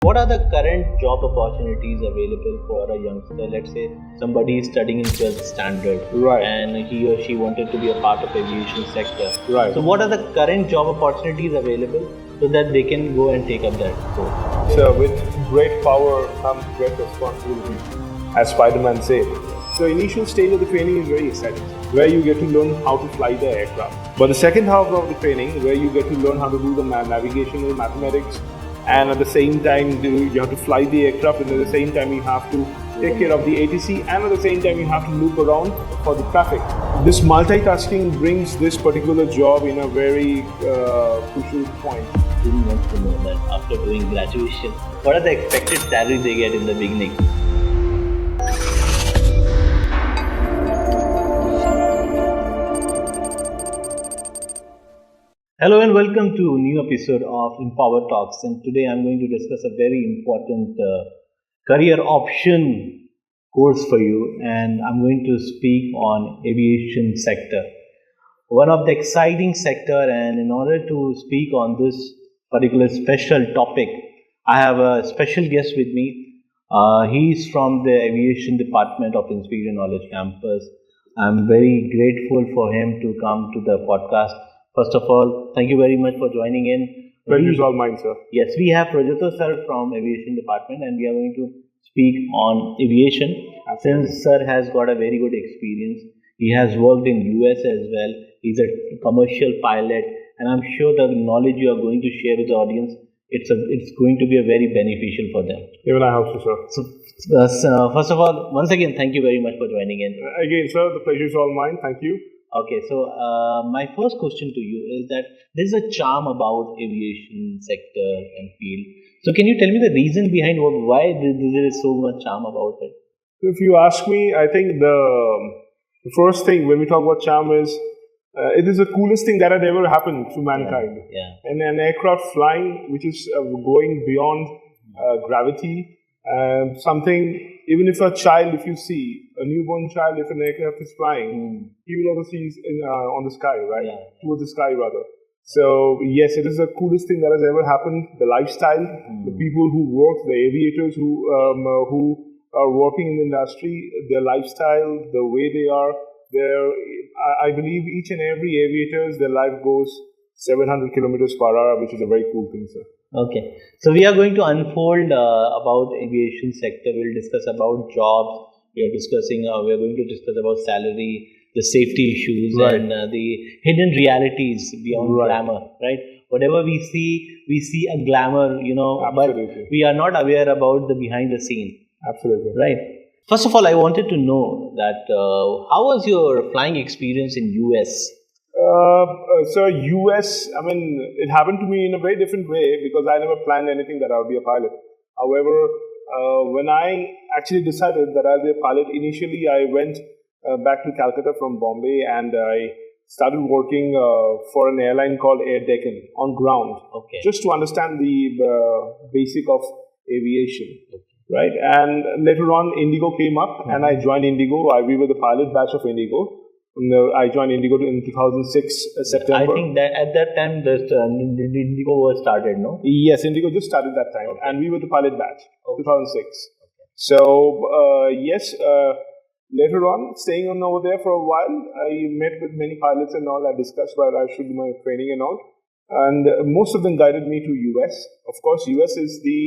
What are the current job opportunities available for a youngster? Let's say somebody is studying in 12th standard, Right. and he or she wanted to be a part of aviation sector. Right. So what are the current job opportunities available so that they can go and take up that course? So with great power comes great responsibility, as Spider-Man said. So initial stage of the training is very exciting, where you get to learn how to fly the aircraft. But the second half of the training, where you get to learn how to do the navigational mathematics, and at the same time you have to fly the aircraft, and at the same time you have to take care of the ATC, and at the same time you have to loop around for the traffic. This multitasking brings this particular job in a very crucial point. Student wants to know that after doing graduation, what are the expected salaries they get in the beginning? Hello and welcome to a new episode of Empower Talks, and today I'm going to discuss a very important career option course for you, and I'm going to speak on aviation sector, one of the exciting sector. And in order to speak on this particular special topic, I have a special guest with me. He's from the aviation department of Inspiration Knowledge Campus. I'm very grateful for him to come to the podcast. First of all, thank you very much for joining in. Pleasure is all mine, sir. Yes, we have Projoto sir from Aviation Department, and we are going to speak on aviation. Absolutely. Since sir has got a very good experience, he has worked in US as well. He's a commercial pilot, and I'm sure the knowledge you are going to share with the audience, it's going to be a very beneficial for them. Even I hope so, sir. So, first of all, once again, thank you very much for joining in. Again, sir, the pleasure is all mine. Thank you. Okay, so my first question to you is that there's a charm about aviation sector and field. So can you tell me the reason behind why there is so much charm about it? If you ask me, I think the first thing when we talk about charm is it is the coolest thing that had ever happened to mankind. Yeah. And an aircraft flying, which is going beyond gravity, something. Even if if you see a newborn child, if an aircraft is flying, he will also see on the sky, right? Yeah. Towards the sky, rather. So, yes, it is the coolest thing that has ever happened. The lifestyle, the people who work, the aviators who are working in the industry, their lifestyle, the way they are, I believe each and every aviator, their life goes 700 kilometers per hour, which is a very cool thing, sir. Okay, so we are going to unfold about aviation sector. We'll discuss about jobs. We are going to discuss about salary, the safety issues, Right. and the hidden realities beyond Right. glamour. Right? Whatever we see a glamour, Absolutely. but we are not aware about the behind the scene. Absolutely. Right. First of all, I wanted to know that how was your flying experience in US? So US, I mean, it happened to me in a very different way because I never planned anything that I would be a pilot. However, when I actually decided that I'll be a pilot, initially I went back to Calcutta from Bombay, and I started working for an airline called Air Deccan on ground, Okay. just to understand the basic of aviation. Right, and later on, Indigo came up, and I joined Indigo. We were the pilot batch of Indigo. I joined Indigo in 2006 September. I think that at that time the Indigo was started, no? Yes, Indigo just started that time, and we were the pilot batch, 2006. So yes, later on, staying on over there for a while, I met with many pilots and all. I discussed where I should do my training and all, and most of them guided me to US. Of course, US is the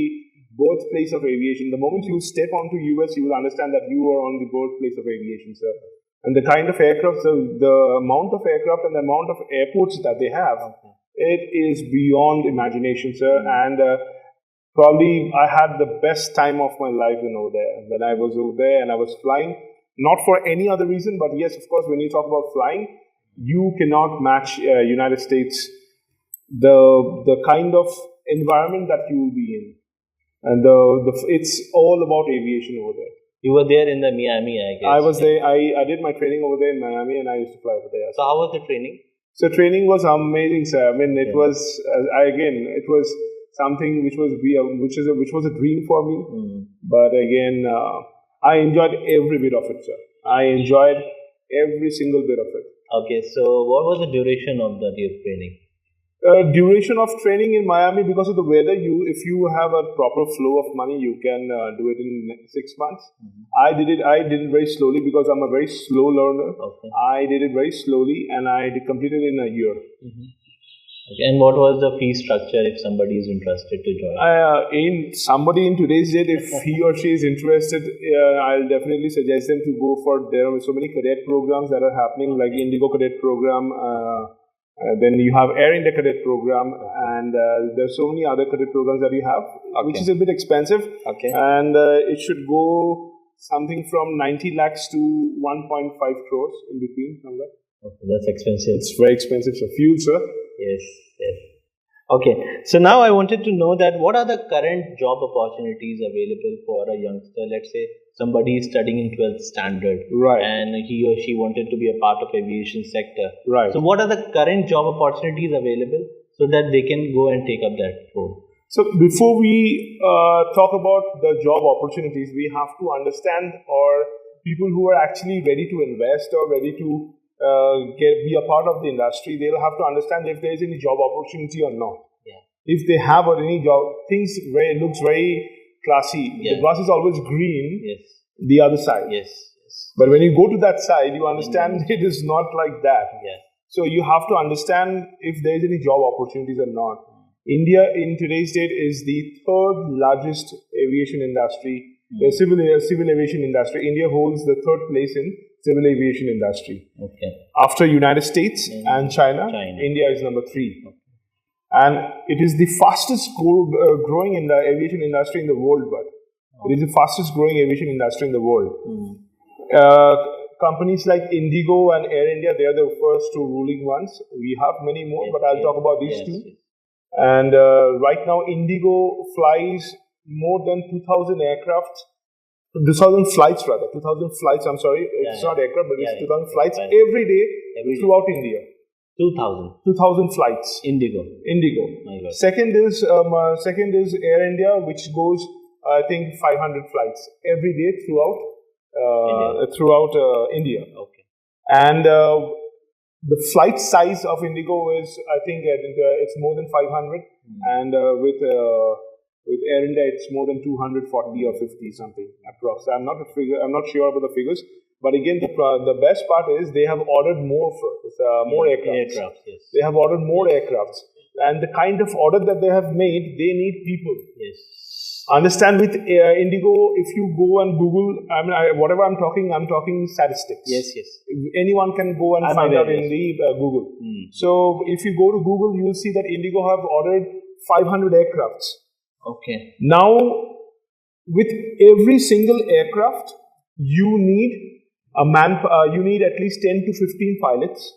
birthplace of aviation. The moment you step onto US, you will understand that you are on the birthplace of aviation, sir. And the kind of aircraft, the amount of aircraft and the amount of airports that they have, it is beyond imagination, sir. And probably I had the best time of my life over there. When I was over there and I was flying, not for any other reason, but yes, of course, when you talk about flying, you cannot match United States, the kind of environment that you will be in. And it's all about aviation over there. You were there in the Miami, I guess. I was there. I did my training over there in Miami, and I used to fly over there. So how was the training? So training was amazing, sir. I mean, it was it was something which was a dream for me. But again, I enjoyed every bit of it, sir. I enjoyed every single bit of it. Okay, so what was the duration of that your training? Duration of training in Miami, because of the weather, if you have a proper flow of money, you can do it in 6 months. I did it very slowly because I'm a very slow learner. Okay. I did it very slowly and I completed it in a year. Okay. And what was the fee structure if somebody is interested to join? Somebody in today's date, if he or she is interested, I'll definitely suggest them to go for, there are so many cadet programs that are happening, like Indigo Cadet Program. Then you have Air India Cadet Program, and there's so many other cadet programs that you have, which is a bit expensive. Okay. And it should go something from 90 lakhs to 1.5 crores in between. Somewhere. Okay, that's expensive. It's very expensive. So fuel, sir. Yes. Okay. So now I wanted to know that what are the current job opportunities available for a youngster? Let's say somebody is studying in 12th standard, right, and he or she wanted to be a part of aviation sector, right. So what are the current job opportunities available so that they can go and take up that role? So before we talk about the job opportunities, we have to understand, or people who are actually ready to invest or ready to be a part of the industry, they'll have to understand if there is any job opportunity or not. Yeah. If they have any job, looks very classy. Yeah. The grass is always green. Yes. The other side. Yes. But when you go to that side, you understand it is not like that. Yeah. So you have to understand if there is any job opportunities or not. India in today's date is the third largest aviation industry, civil aviation industry. India holds the third place in civil aviation industry. Okay. After United States and China, India is number 3. Okay. And it is the fastest growing in the aviation industry in the world. But it is the fastest growing aviation industry in the world. Companies like Indigo and Air India, they are the first 2 ruling ones. We have many more, but I'll talk about these 2. And right now, Indigo flies more than 2,000 aircraft. 2,000 flights rather. 2,000 flights, I'm sorry. It's not aircraft, but it's 2,000 flights every day throughout India. 2,000 flights. Indigo. Second is Air India, which goes, I think, 500 flights every day throughout India. Okay. And the flight size of Indigo is, I think, it's more than 500, and with Air India, it's more than 240 or 50 something approx. I'm not sure about the figures, but again, the best part is they have ordered more aircraft. Yes. They have ordered more aircrafts, and the kind of order that they have made, they need people. Yes. Understand, with Indigo, if you go and Google, whatever I'm talking statistics. Yes. Anyone can go and find out in the Google. So if you go to Google, you will see that Indigo have ordered 500 aircrafts. Okay. Now, with every single aircraft, you need you need at least 10 to 15 pilots.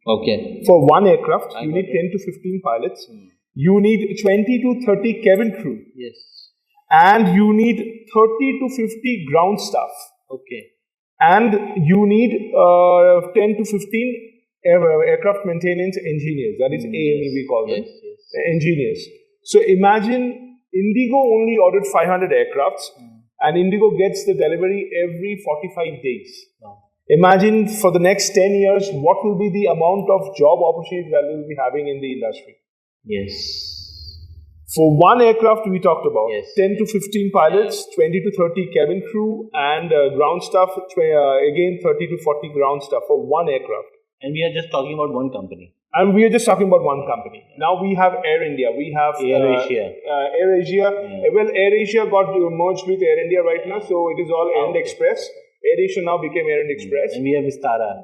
Okay. For one aircraft, you need 10 to 15 pilots. You need 20 to 30 cabin crew. Yes. And you need 30 to 50 ground staff. Okay. And you need 10 to 15 aircraft maintenance engineers. That is AME, we call them. Engineers. So imagine Indigo only ordered 500 aircrafts, and Indigo gets the delivery every 45 days. Imagine for the next 10 years, what will be the amount of job opportunities that we will be having in the industry? Yes. For one aircraft, we talked about 10 to 15 pilots, 20 to 30 cabin crew, and ground staff, again 30 to 40 ground staff for one aircraft. And we are just talking about one company. And we are just talking about one company. Now we have Air India, we have AirAsia. Well, AirAsia got merged with Air India right now, so it is all Air India Express. AirAsia now became Air India Express. And we have Vistara.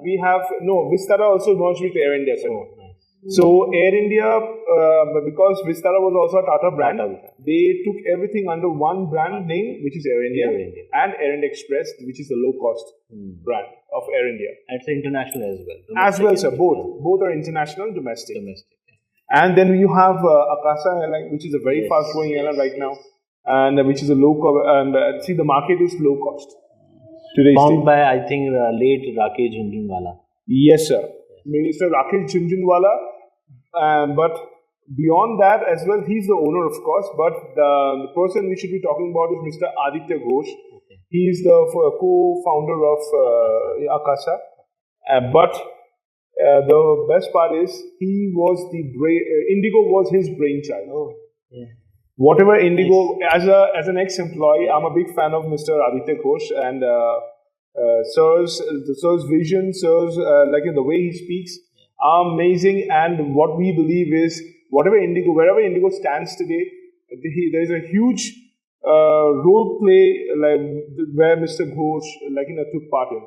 Vistara also merged with Air India. So Air India, because Vistara was also a Tata brand, they took everything under one brand name, which is Air India, and Air India Express, which is the low-cost brand of Air India. And it's international as well. As well, sir. Both are international, domestic. And then you have Akasa Airline, which is a very fast-growing airline right now, and which is a low-cost. And see, the market is low-cost. Found by, I think, late Rakesh Jhunjhunwala. Yes, sir. Minister Rakesh Jhunjhunwala. But beyond that as well, he's the owner, of course, but the person we should be talking about is Mr. Aditya Ghosh. He is the co-founder of Akasa. But The best part is Indigo was his brainchild. Oh, yeah. Whatever Indigo, as an ex-employee, I'm a big fan of Mr. Aditya Ghosh and Sir's vision, Sir's the way he speaks, are amazing. And what we believe is, wherever Indigo stands today, there is a huge role play where Mr. Ghosh took part in,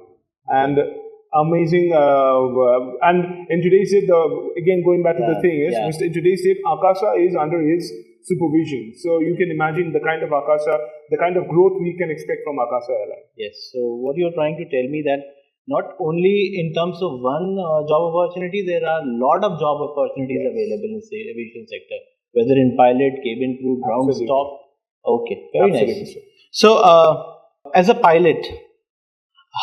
and amazing. And in today's date, again going back to the thing is, in today's date, Akasha is under his supervision. So you can imagine the kind of growth we can expect from Akasha Airline. Yes. So what you're trying to tell me that not only in terms of one job opportunity, there are a lot of job opportunities available in the aviation sector, whether in pilot, cabin crew, ground staff. Okay, very nice. So as a pilot,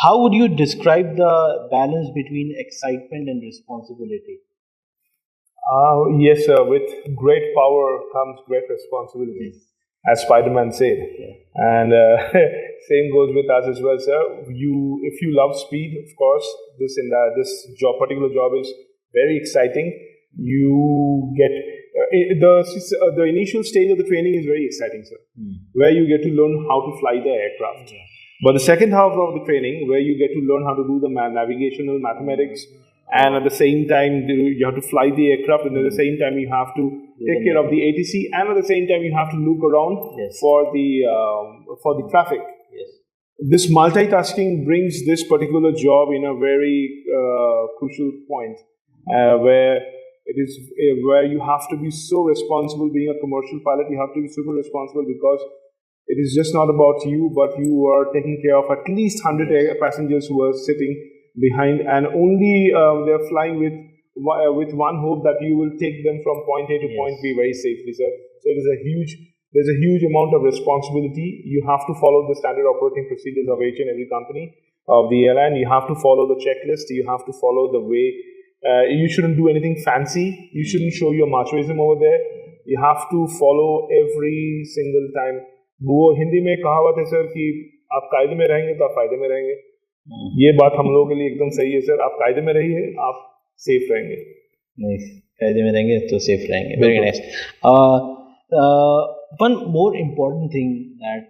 how would you describe the balance between excitement and responsibility? Yes, sir. With great power comes great responsibility, as Spider-Man said. And same goes with us as well, sir. If you love speed, of course, this particular job is very exciting. You get the initial stage of the training is very exciting, sir, where you get to learn how to fly the aircraft. But the second half of the training, where you get to learn how to do the navigational mathematics, and at the same time you have to fly the aircraft, and at the same time you have to take care of the ATC, and at the same time you have to look around for the traffic. This multitasking brings this particular job in a very crucial point, where you have to be so responsible. Being a commercial pilot, you have to be super responsible, because it is just not about you, but you are taking care of at least 100 passengers who are sitting behind, and only they're flying with one hope that you will take them from point A to point B very safely, sir. So there's a huge amount of responsibility. You have to follow the standard operating procedures of each and every company of the airline. You have to follow the checklist. You have to follow the way. You shouldn't do anything fancy. You shouldn't show your machoism over there. You have to follow every single time. वो हिंदी में कहावत है sir कि आप कायदे में रहेंगे तो आप फायदे में रहेंगे. ये बात हम लोगों के लिए एकदम सही है सर. आप कायदे में रहिए, आप सेफ रहेंगे. Nice. कायदे में रहेंगे तो सेफ रहेंगे. Very nice. One more important thing that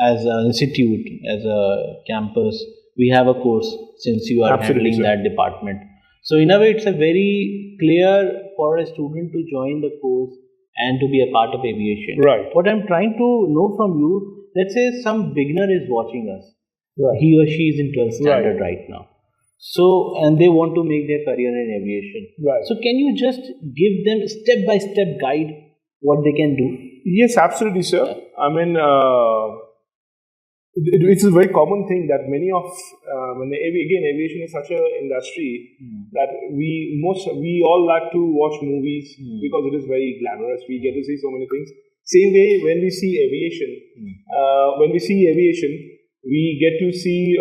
as an institute, as a campus, we have a course, since you are handling that department. So in a way, it's a very clear for a student to join the course and to be a part of aviation. Right. What I'm trying to know from you, let's say some beginner is watching us. Right. He or she is in 12th standard right now. So, and they want to make their career in aviation. Right. So can you just give them step-by-step guide what they can do? Yes, absolutely, sir. I mean, it's a very common thing that many of, aviation is such an industry that we all like to watch movies because it is very glamorous. We get to see so many things. Same way, when we see aviation, we get to see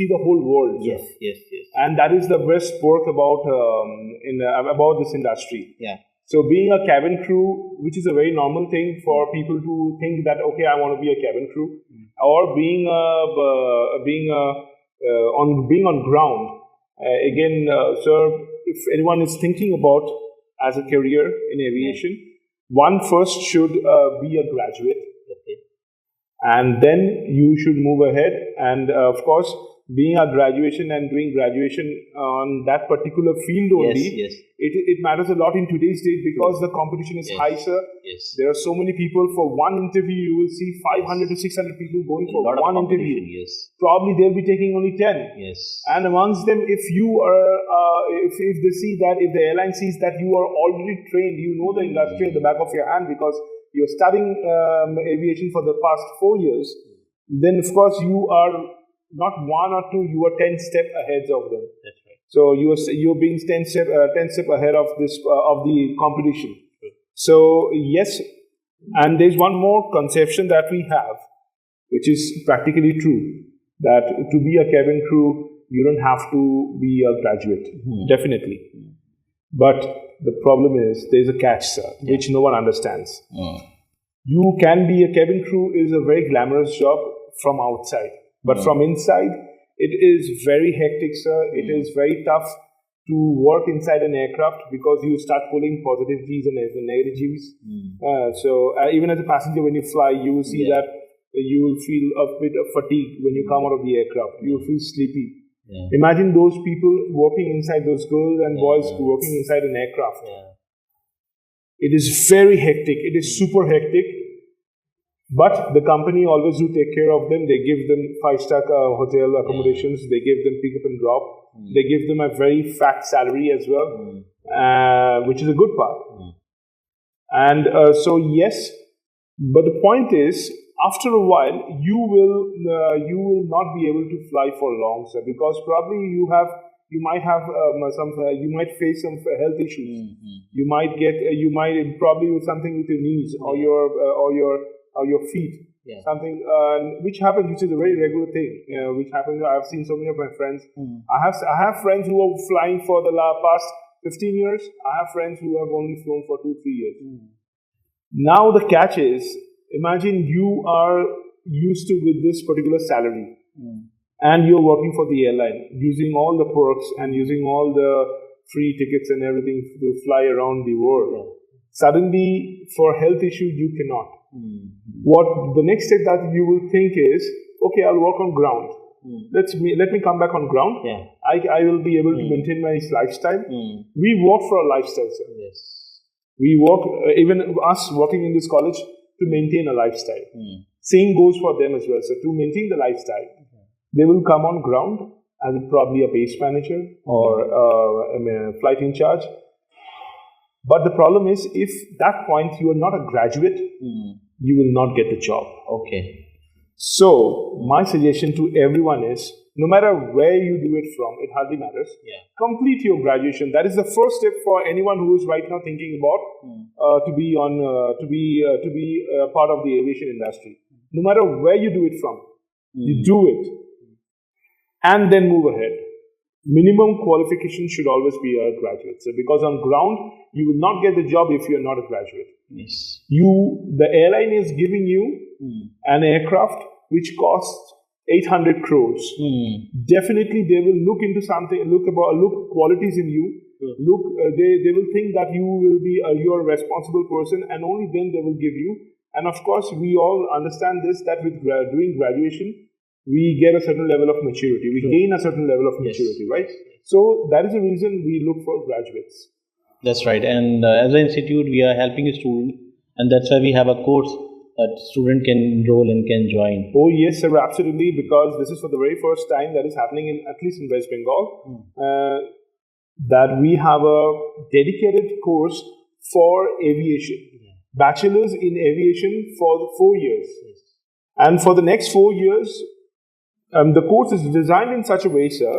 the whole world. Yes. And that is the best work about this industry. Yeah. So being a cabin crew, which is a very normal thing for people to think that, okay, I want to be a cabin crew, or being on ground. Again, sir, if anyone is thinking about as a career in aviation, one first should be a graduate, and then you should move ahead. And of course, being a graduation and doing graduation on that particular field only, it matters a lot in today's date, because the competition is high, sir. There are so many people. For one interview, you will see 500 to 600 people going for one interview. Probably they'll be taking only 10. And amongst them, if they see that, if the airline sees that you are already trained, you know the industry at the back of your hand because you're studying aviation for the past 4 years, then of course you are not 1 or 2, you are 10 steps ahead of them. That's right. So you're being 10 step ahead of this of the competition. So yes, and there's one more conception that we have, which is practically true, that to be a cabin crew, you don't have to be a graduate, definitely. But the problem is, there's a catch, sir, which no one understands. You can be a cabin crew is a very glamorous job from outside. But from inside, It is very hectic, sir. It is very tough to work inside an aircraft because you start pulling positive G's and negative G's. So even as a passenger, when you fly, you will see that you will feel a bit of fatigue when you come out of the aircraft. You will feel sleepy. Imagine those people working inside, those girls and boys working inside an aircraft. It is very hectic. It is super hectic. But the company always do take care of them. They give them 5-star hotel accommodations. They give them pick up and drop. They give them a very fat salary as well, which is a good part. And so yes, but the point is, after a while, you will not be able to fly for long, sir, because probably you might face some health issues. You might probably with something with your knees or your feet. Something which happens, which is a very regular thing. Which happens. I've seen so many of my friends. I have friends who are flying for the past 15 years. I have friends who have only flown for 2-3 years. Now the catch is, imagine you are used to with this particular salary, and you're working for the airline, using all the perks and using all the free tickets and everything to fly around the world. Suddenly, for health issues, you cannot. What the next step that you will think is, okay, I'll work on ground. Let me come back on ground. I will be able to maintain my lifestyle. We work for a lifestyle, sir. We work, even us working in this college, to maintain a lifestyle. Same goes for them as well. So to maintain the lifestyle, they will come on ground as probably a base manager or a flight in charge. But the problem is, if that point you are not a graduate, you will not get the job. So my suggestion to everyone is, no matter where you do it from, it hardly matters. Complete your graduation. That is the first step for anyone who is right now thinking about to be part of the aviation industry. No matter where you do it from, you do it, and then move ahead. Minimum qualification should always be a graduate. So because on ground, you will not get the job if you are not a graduate. The airline is giving you an aircraft which costs 800 crores. Definitely, they will look into something, look qualities in you. They will think that you're a responsible person, and only then they will give you. And of course, we all understand this, that with doing graduation, we get a certain level of maturity. We gain a certain level of maturity, right? So that is the reason we look for graduates. That's right. And as an institute, we are helping a student, and that's why we have a course that student can enroll and can join. Oh yes, sir, absolutely. Because this is for the very first time that is happening at least in West Bengal, that we have a dedicated course for aviation. Bachelor's in aviation for 4 years. And for the next 4 years, the course is designed in such a way, sir,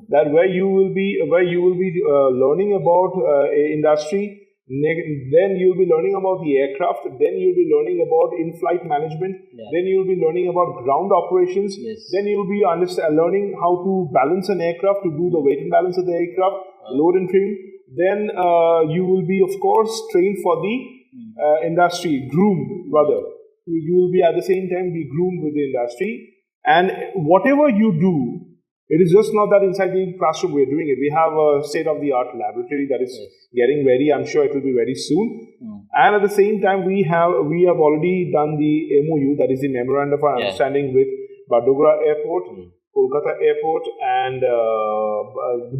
that where you will be learning about industry, then you'll be learning about the aircraft, then you'll be learning about in-flight management, then you'll be learning about ground operations, then you'll be learning how to balance an aircraft, to do the weight and balance of the aircraft, load and trim. Then you will be, of course, trained for the industry, groomed rather. You will be at the same time be groomed with the industry. And whatever you do, it is just not that inside the classroom we're doing it. We have a state-of-the-art laboratory that is getting ready. I'm sure it will be very soon. And at the same time, we have already done the MOU, that is the Memorandum of Understanding with Badogra Airport, Kolkata Airport, and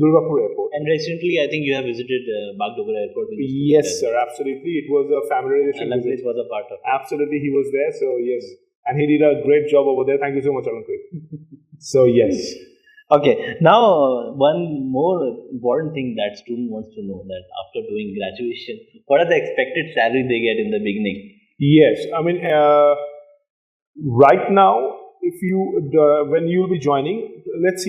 Durgapur Airport. And recently, I think you have visited Badogra Airport. Yes, sir, absolutely. It was a familiarization visit. Was a part of it. Absolutely, he was there. So yes, and he did a great job over there. Thank you so much, Alankrit. So yes. Okay, now one more important thing that student wants to know, that after doing graduation, what are the expected salary they get in the beginning? Yes, I mean, right now, if you when you will be joining, let's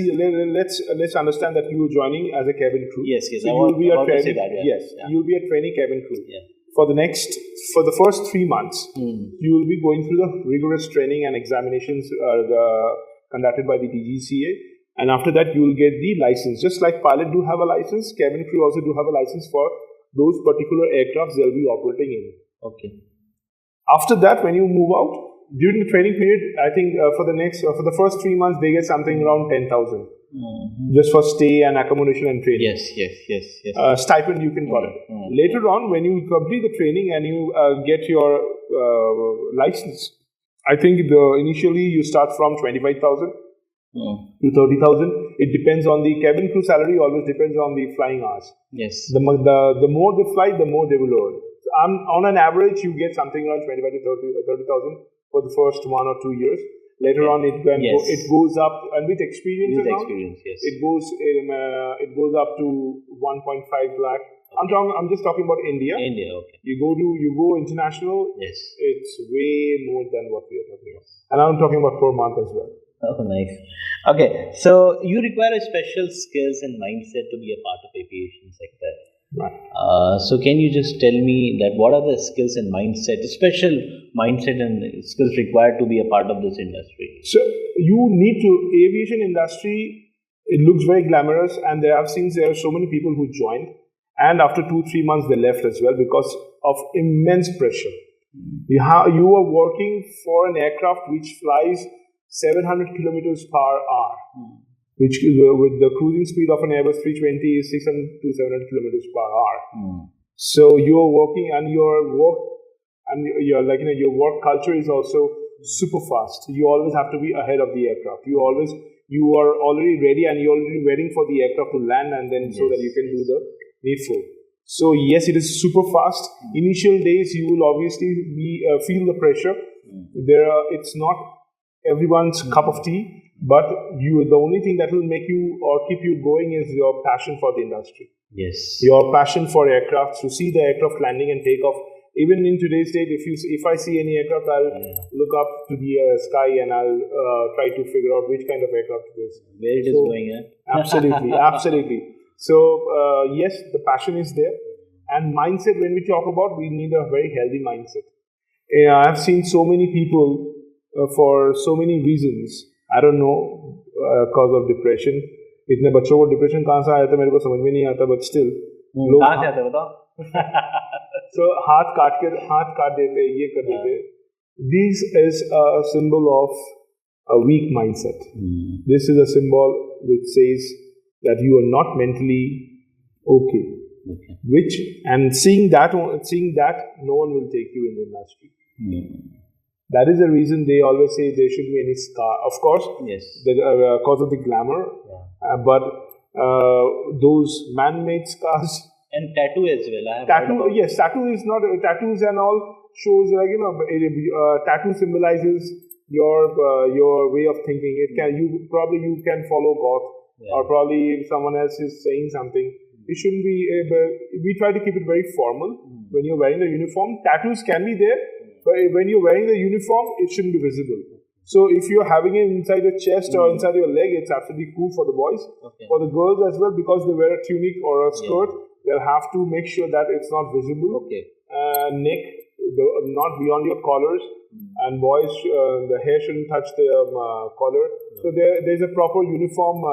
understand that you are joining as a cabin crew. Yes, so you will be a trainee. You will be a trainee cabin crew. For the first 3 months, you will be going through the rigorous training and examinations conducted by the DGCA. And after that, you will get the license. Just like pilot do have a license, cabin crew also do have a license for those particular aircrafts they'll be operating in. Okay. After that, when you move out, during the training period, I think for the first 3 months, they get something around 10,000 just for stay and accommodation and training. Yes. Stipend, you can call it. Later on, when you complete the training and you get your license, I think initially you start from 25,000 to 30,000. It depends on the cabin crew salary. Always depends on the flying hours. Yes. The more they fly, the more they will earn. On an average, you get something around 25 to 30,000 for the first 1 or 2 years. Later on, it goes up, and with experience, yes, it goes up to 1.5 lakh. I'm just talking about India. Okay. You go international. Yes. It's way more than what we are talking about, and I'm talking about per month as well. Oh, nice. Okay, so you require a special skills and mindset to be a part of aviation sector. Right. So can you just tell me that what are the skills and mindset, special mindset and skills required to be a part of this industry? So aviation industry, it looks very glamorous, and there are so many people who joined, and after 2-3 months they left as well because of immense pressure. You are working for an aircraft which flies 700 kilometers per hour. Which with the cruising speed of an Airbus 320 is 600 to 700 kilometers per hour. So you're working, and your work culture is also super fast. You always have to be ahead of the aircraft. You are already ready, and you're already waiting for the aircraft to land, and then so that you can do the needful. So yes, it is super fast. Initial days, you will obviously feel the pressure. It's not everyone's cup of tea. But the only thing that will make you or keep you going is your passion for the industry. Yes. Your passion for aircraft, to see the aircraft landing and take off. Even in today's date, if I see any aircraft, I'll look up to the sky and I'll try to figure out which kind of aircraft it is. Where it is going, Absolutely. So, yes, the passion is there. And mindset, when we talk about, we need a very healthy mindset. I've seen so many people for so many reasons. I don't know cause of depression. इतने बच्चों को depression कहाँ से आया था मेरे को समझ में नहीं आता, but still कहाँ से आता है बताओ? So हाथ काट देते, ये कर देते. This is a symbol of a weak mindset. This is a symbol which says that you are not mentally okay. Seeing that, no one will take you in the industry. That is the reason they always say there should be any scar. Of course, yes, because of the glamour, but those man-made scars and tattoo as well. Tattoos and all shows tattoo symbolizes your way of thinking. You can follow God, or probably if someone else is saying something. It shouldn't be. We try to keep it very formal. When you're wearing the uniform, tattoos can be there. But when you're wearing the uniform, it shouldn't be visible. So if you're having it inside your chest or inside your leg, it's absolutely cool for the boys. For the girls as well, because they wear a tunic or a skirt, they'll have to make sure that it's not visible. Neck, not beyond your collars. And boys, the hair shouldn't touch the collar. So there's a proper uniform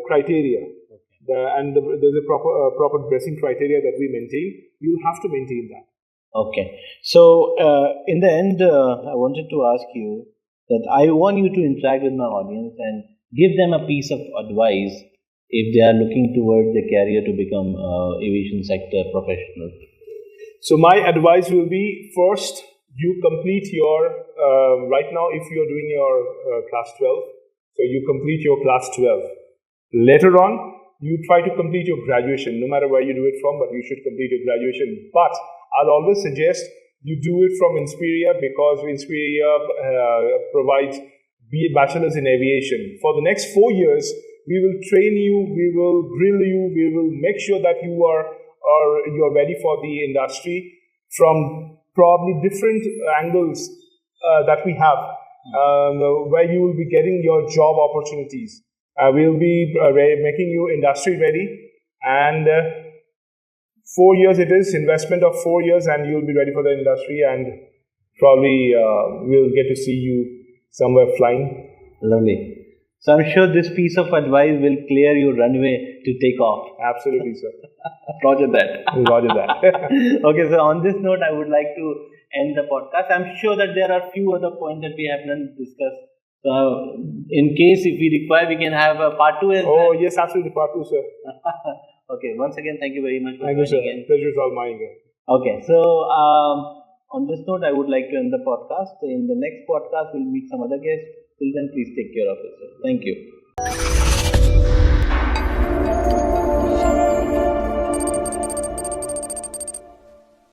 criteria. There's a proper dressing criteria that we maintain. You'll have to maintain that. Okay. So, in the end, I wanted to ask you that I want you to interact with my audience and give them a piece of advice if they are looking towards their career to become aviation sector professional. So, my advice will be, first, you complete your, right now, if you're doing your class 12, so you complete your class 12. Later on, you try to complete your graduation, no matter where you do it from, but you should complete your graduation. But I'll always suggest you do it from Inspiria, because Inspiria provides bachelor's in aviation. For the next 4 years, we will train you, we will grill you, we will make sure that you're ready for the industry from probably different angles that we have, where you will be getting your job opportunities. We'll be making you industry ready, and 4 years it is, investment of 4 years, and you'll be ready for the industry, and probably we'll get to see you somewhere flying. Lovely. So I'm sure this piece of advice will clear your runway to take off. Absolutely, sir. Roger that. Roger that. Okay, so on this note, I would like to end the podcast. I'm sure that there are few other points that we haven't discussed. So, in case if we require, we can have a part 2 as well. Oh, yes, absolutely, part 2, sir. Okay, once again, thank you very much for Thank you, sir. joining in. Pleasure is all mine again. Okay, so on this note, I would like to end the podcast. In the next podcast, we'll meet some other guests. Till then, please take care of yourself. Thank you.